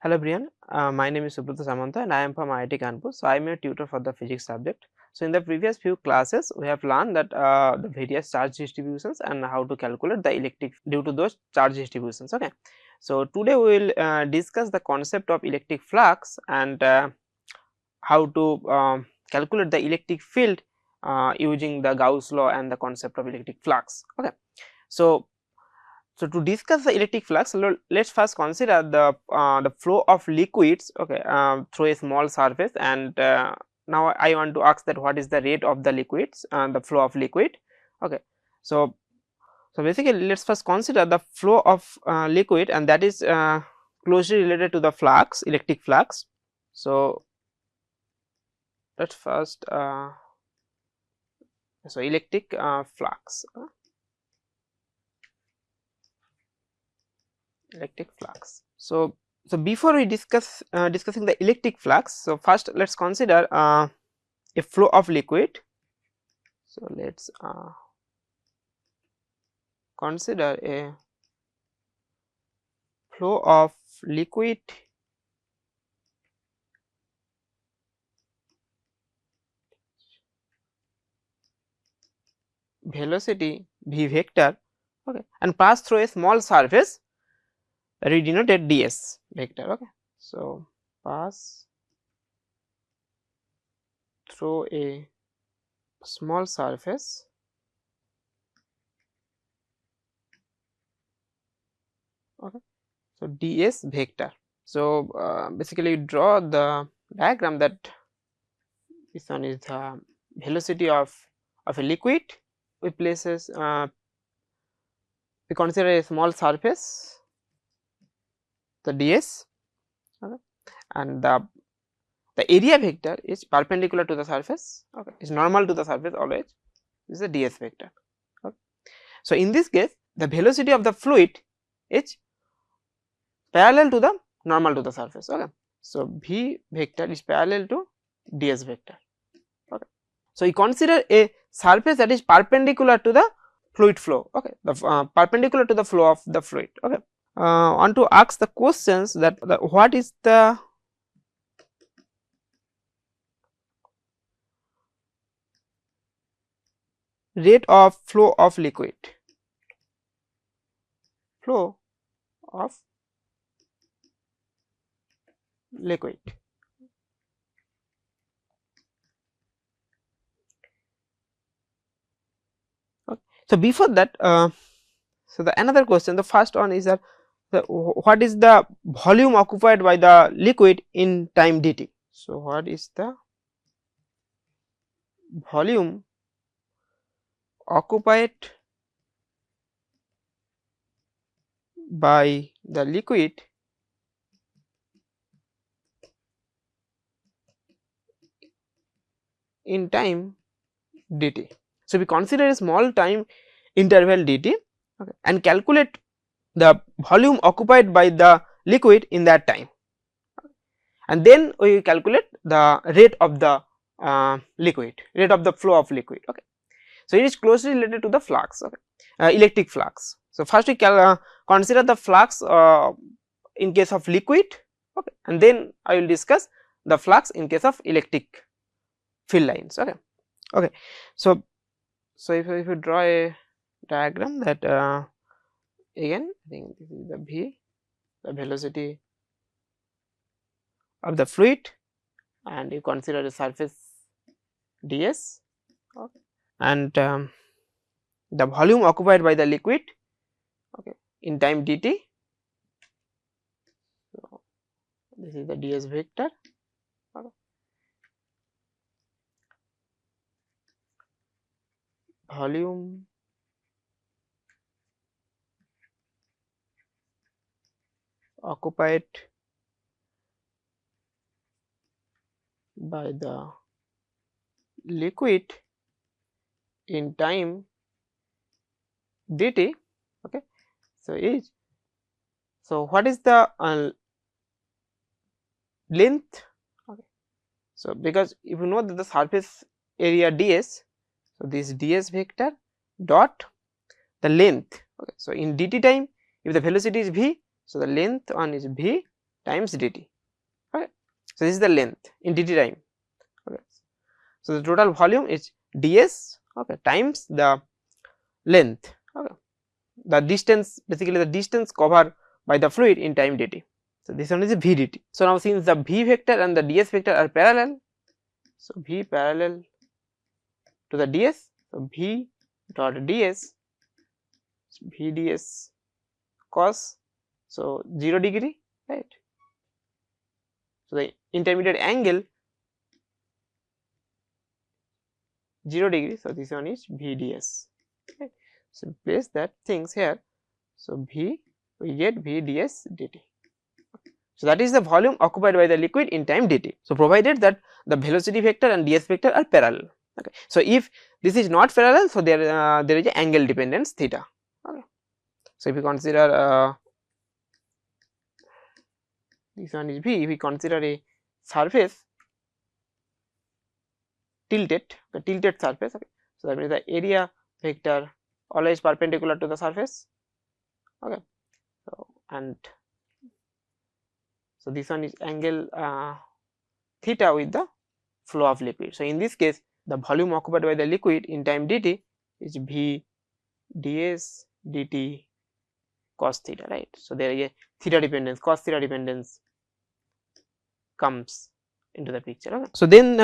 Hello Brian, my name is Subrata Samanta and I am from IIT Kanpur. So I am a tutor for the physics subject. So in the previous few classes we have learned that the various charge distributions and how to calculate the electric due to those charge distributions. Okay. So today we will discuss the concept of electric flux and how to calculate the electric field using the Gauss law and the concept of electric flux. Okay. So to discuss the electric flux, let's first consider the flow of liquids, okay, through a small surface, and now I want to ask that what is the rate of the liquids, the flow of liquid. Okay, so basically let's first consider the flow of liquid, and that is closely related to the flux, electric flux. So let's first electric flux. Electric flux. So before we discussing the electric flux, so first let's consider a flow of liquid. So let's consider a flow of liquid velocity v vector, okay, and pass through a small surface that we denoted ds vector. Okay, so pass through a small surface okay, so ds vector. So basically draw the diagram that this one is the velocity of a liquid. We places we consider a small surface, the ds, okay, and the area vector is perpendicular to the surface, okay, is normal to the surface always, this is the ds vector. Okay. So in this case the velocity of the fluid is parallel to the normal to the surface. Okay. So v vector is parallel to ds vector. Okay. So you consider a surface that is perpendicular to the fluid flow, okay, the perpendicular to the flow of the fluid. Okay. Want to ask the questions that what is the rate of flow of liquid, flow of liquid. Okay. So before that, so the another question, the first one is that what is the volume occupied by the liquid in time dt. So what is the volume occupied by the liquid in time dt. So we consider a small time interval dt, okay, and calculate the volume occupied by the liquid in that time, and then we calculate the rate of the liquid, rate of the flow of liquid. Okay. So it is closely related to the flux, okay, electric flux. So first we consider the flux in case of liquid, okay, and then I will discuss the flux in case of electric field lines. Okay. Okay. So if you draw a diagram that again I think this is the v, the velocity of the fluid, and you consider the surface ds, okay, and the volume occupied by the liquid, okay, in time dt. So this is the ds vector, okay. Volume occupied by the liquid in time dt, okay. So is, so what is the length, okay. So because if you know that the surface area ds, so this ds vector dot the length, okay. So in dt time if the velocity is v, so the length one is v, times dt. Okay. So this is the length in dt time. Okay. So the total volume is ds, okay, times the length, okay, the distance, basically the distance covered by the fluid in time dt. So this one is v dt. So now since the v vector and the ds vector are parallel, so v parallel to the ds, so v dot ds, v ds cos, so 0 degree, right. So the intermediate angle 0 degree, so this one is v ds. Okay. So place that things here, so v, we get v ds dt. So that is the volume occupied by the liquid in time dt. So provided that the velocity vector and ds vector are parallel. Okay. So if this is not parallel, so there is a angle dependence theta. Okay. So if we consider this one is v, if we consider a surface tilted, the tilted surface. Okay. So that means the area vector always perpendicular to the surface. Okay. So and so this one is angle theta with the flow of liquid. So in this case, the volume occupied by the liquid in time dt is v ds dt cos theta, right. So there is a theta dependence, cos theta dependence comes into the picture. Okay. So then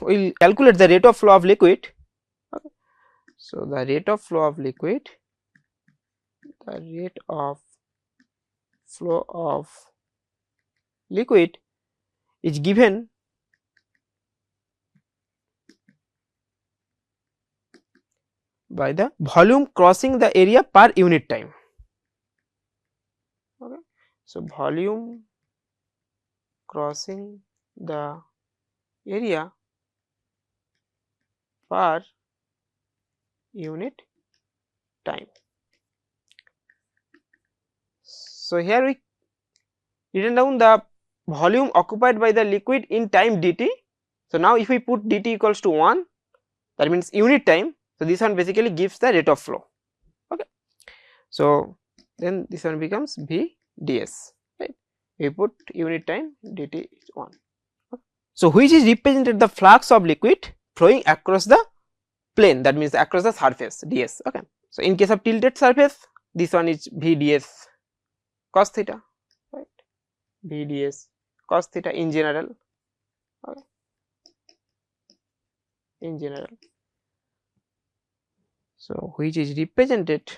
we will calculate the rate of flow of liquid. Okay. So the rate of flow of liquid, the rate of flow of liquid is given by the volume crossing the area per unit time. Okay. So volume crossing the area per unit time. So here we written down the volume occupied by the liquid in time dt. So now if we put dt equals to 1, that means unit time. So this one basically gives the rate of flow. Okay. So then this one becomes v ds, right. We put unit time dt is 1. Okay. So which is represented the flux of liquid flowing across the plane, that means across the surface ds. Okay. So in case of tilted surface, this one is v ds cos theta, right, v ds cos theta in general. Okay. In general, so which is represented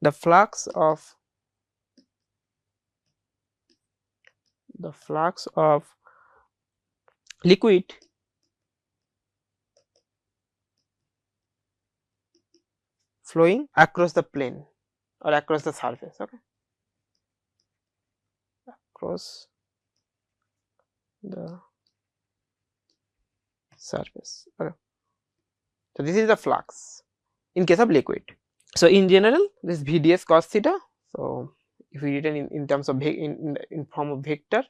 the flux of liquid flowing across the plane or across the surface. Okay. Across the surface. Okay. So this is the flux in case of liquid. So in general, this vds cos theta. So if we written in terms of in form of vector,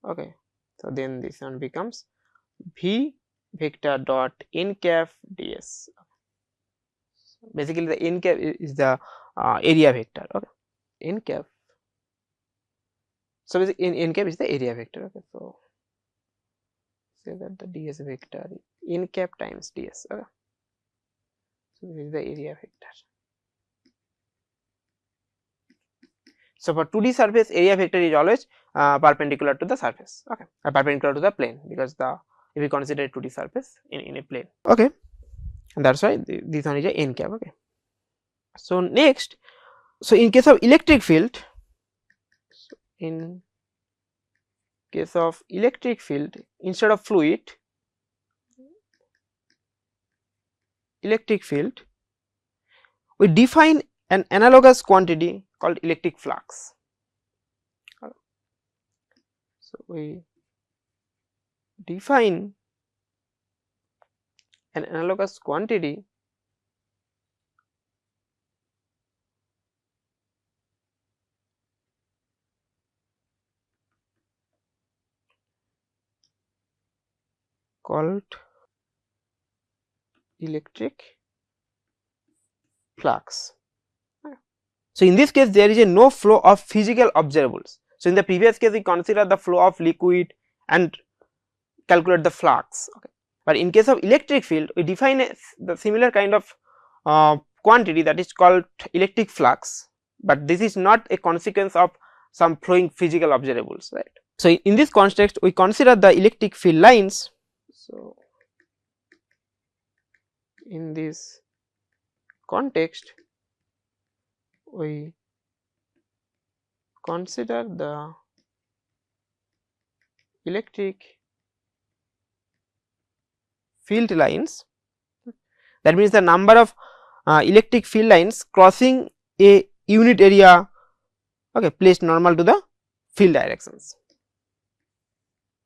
okay. So then this one becomes v vector dot n cap ds. Okay. Basically, the n cap is the area vector. Okay. N cap. So n cap is the area vector. Okay. So say that the ds vector is n cap times ds. Okay. So this is the area vector. So for 2D surface, area vector is always perpendicular to the surface. Okay. Perpendicular to the plane, because if we consider a 2D surface in a plane. Okay. And that's why this one is a n cap. Okay. So next, so in case of electric field, instead of fluid, electric field, we define an analogous quantity called electric flux. So we define an analogous quantity called electric flux. So in this case there is a no flow of physical observables. So in the previous case we consider the flow of liquid and calculate the flux, okay. But in case of electric field we define the similar kind of quantity that is called electric flux, but this is not a consequence of some flowing physical observables, right. So in this context we consider the electric field lines. So in this context we consider the electric field lines, that means the number of electric field lines crossing a unit area, okay, placed normal to the field directions.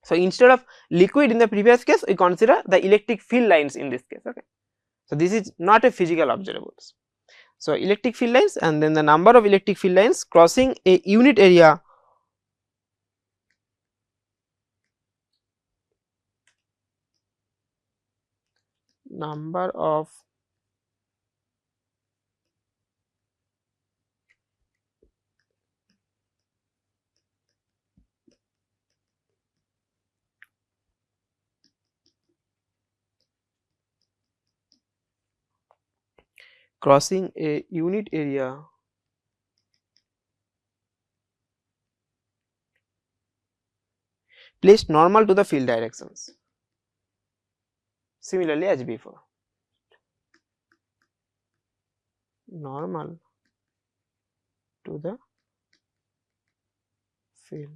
So instead of liquid in the previous case we consider the electric field lines in this case, okay. So this is not a physical observables. So electric field lines and then the number of electric field lines crossing a unit area number of crossing a unit area placed normal to the field directions, similarly as before, normal to the field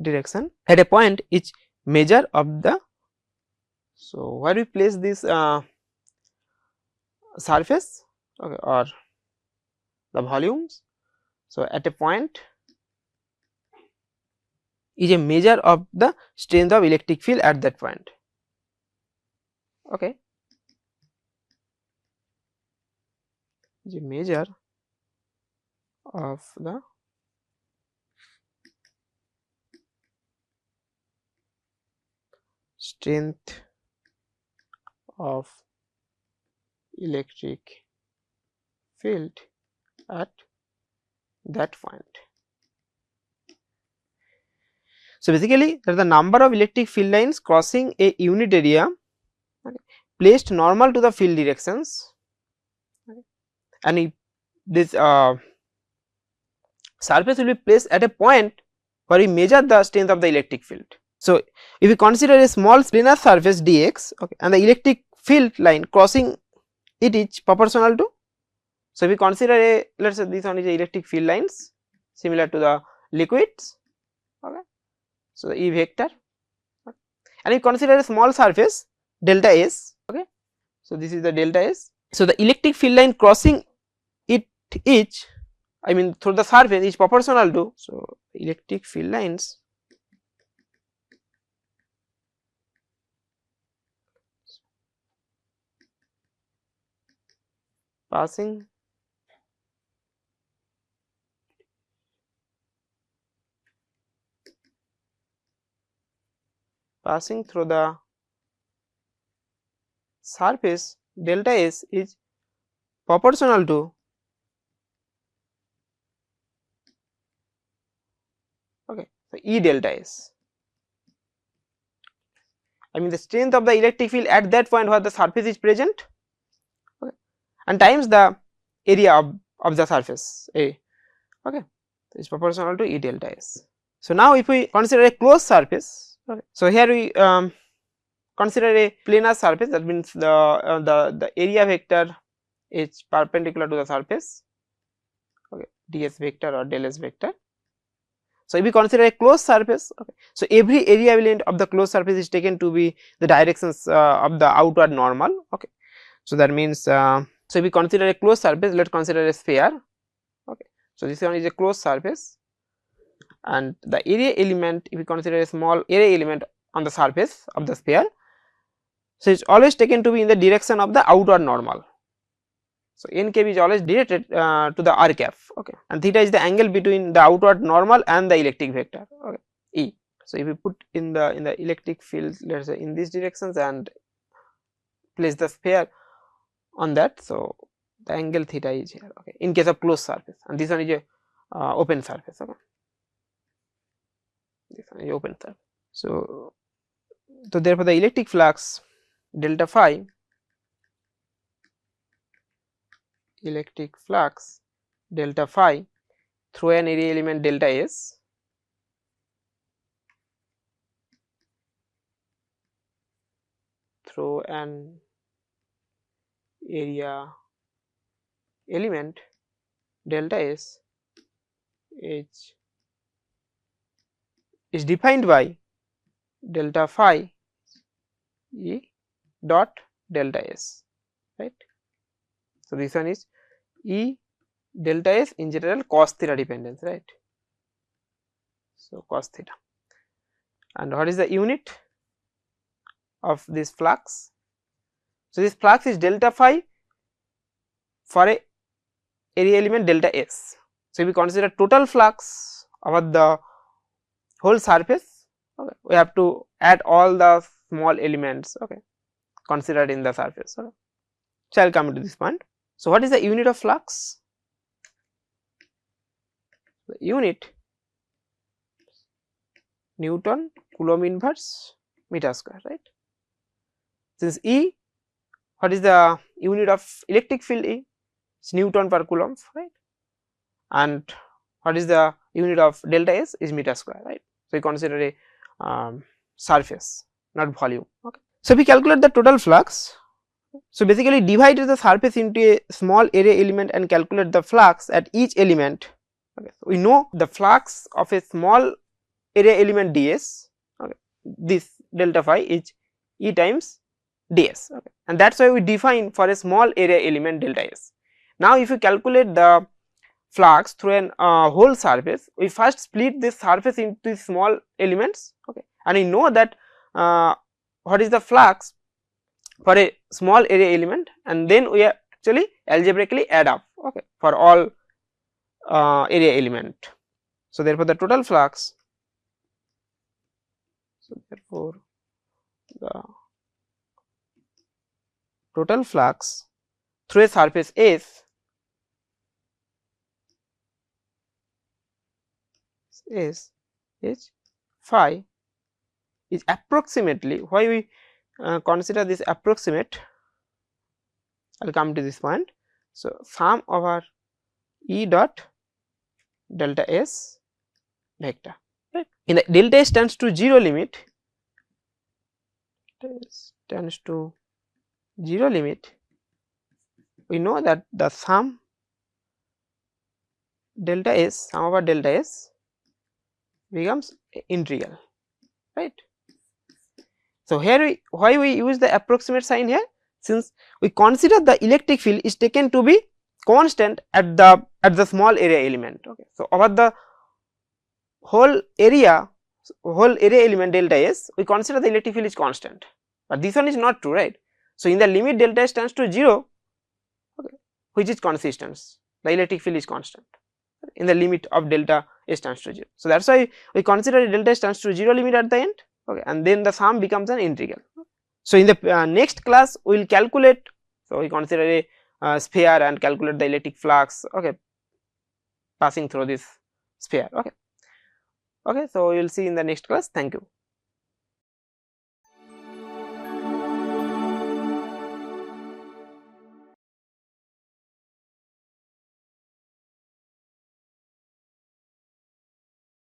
direction at a point each measure of the, so where we place this surface, okay, or the volumes. So at a point is a measure of the strength of electric field at that point, okay, is a measure of the strength of electric field at that point. So basically that is the number of electric field lines crossing a unit area, okay, placed normal to the field directions, okay, and if this surface will be placed at a point where we measure the strength of the electric field. So if we consider a small planar surface dx, okay, and the electric field line crossing it is proportional to, so if we consider a, let us say this one is a electric field lines similar to the liquids, okay. So the E vector, okay, and we consider a small surface delta S, okay. So this is the delta S. So the electric field line crossing it is, I mean through the surface is proportional to, so electric field lines passing through the surface delta S is proportional to, okay, so E delta S, I mean the strength of the electric field at that point where the surface is present, okay, and times the area of the surface A, okay, so is proportional to E delta S. So now if we consider a closed surface, okay, so here we consider a planar surface, that means the area vector is perpendicular to the surface, okay, ds vector or del s vector. So if we consider a closed surface, okay, so every area element of the closed surface is taken to be the directions of the outward normal, okay. So that means so if we consider a closed surface, let us consider a sphere, okay. So this one is a closed surface and the area element, if we consider a small area element on the surface of the sphere, so it is always taken to be in the direction of the outward normal. So n cap is always directed to the r cap, okay, and theta is the angle between the outward normal and the electric vector, okay, E. So if we put in the electric field, let us say in these directions and place the sphere on that. So the angle theta is here, okay, in case of closed surface, and this one is a open surface, okay, this one is open surface. So therefore the electric flux delta phi, electric flux delta phi through an area element delta S through an area element delta S is defined by delta phi E dot delta S, right. So this one is E delta S, in general cos theta dependence, right. So cos theta, and what is the unit of this flux? So this flux is delta phi for a area element delta S. So if we consider total flux over the whole surface, okay, we have to add all the small elements, okay, considered in the surface, okay. So I will come to this point. So what is the unit of flux? The unit Newton Coulomb inverse meter square, right. Since E, what is the unit of electric field E? It's Newton per Coulomb, right, and what is the unit of delta S is meter square, right. So we consider a surface, not volume, okay. So we calculate the total flux. So basically divide the surface into a small area element and calculate the flux at each element, okay. So we know the flux of a small area element ds, okay, this delta phi is E times ds, okay, and that is why we define for a small area element delta S. Now if you calculate the flux through an whole surface, we first split this surface into small elements, okay, and we know that what is the flux for a small area element, and then we actually algebraically add up, okay, for all area element. So therefore the total flux, so therefore the total flux through a surface S is phi is approximately, why we consider this approximate, I will come to this point. So sum over E dot delta S vector, right. In the delta S tends to 0 limit, tends to 0 limit, we know that the sum delta S, sum over delta S becomes integral, right. So here why we use the approximate sign here, since we consider the electric field is taken to be constant at the small area element, okay. So over the whole area element delta S, we consider the electric field is constant, but this one is not true, right. So in the limit delta S tends to 0, okay, which is consistent, the electric field is constant in the limit of delta S tends to 0. So that is why we consider delta S tends to 0 limit at the end, okay, and then the sum becomes an integral. So in the next class we will calculate, so we consider a sphere and calculate the electric flux, okay, passing through this sphere, okay. So we will see in the next class. Thank you.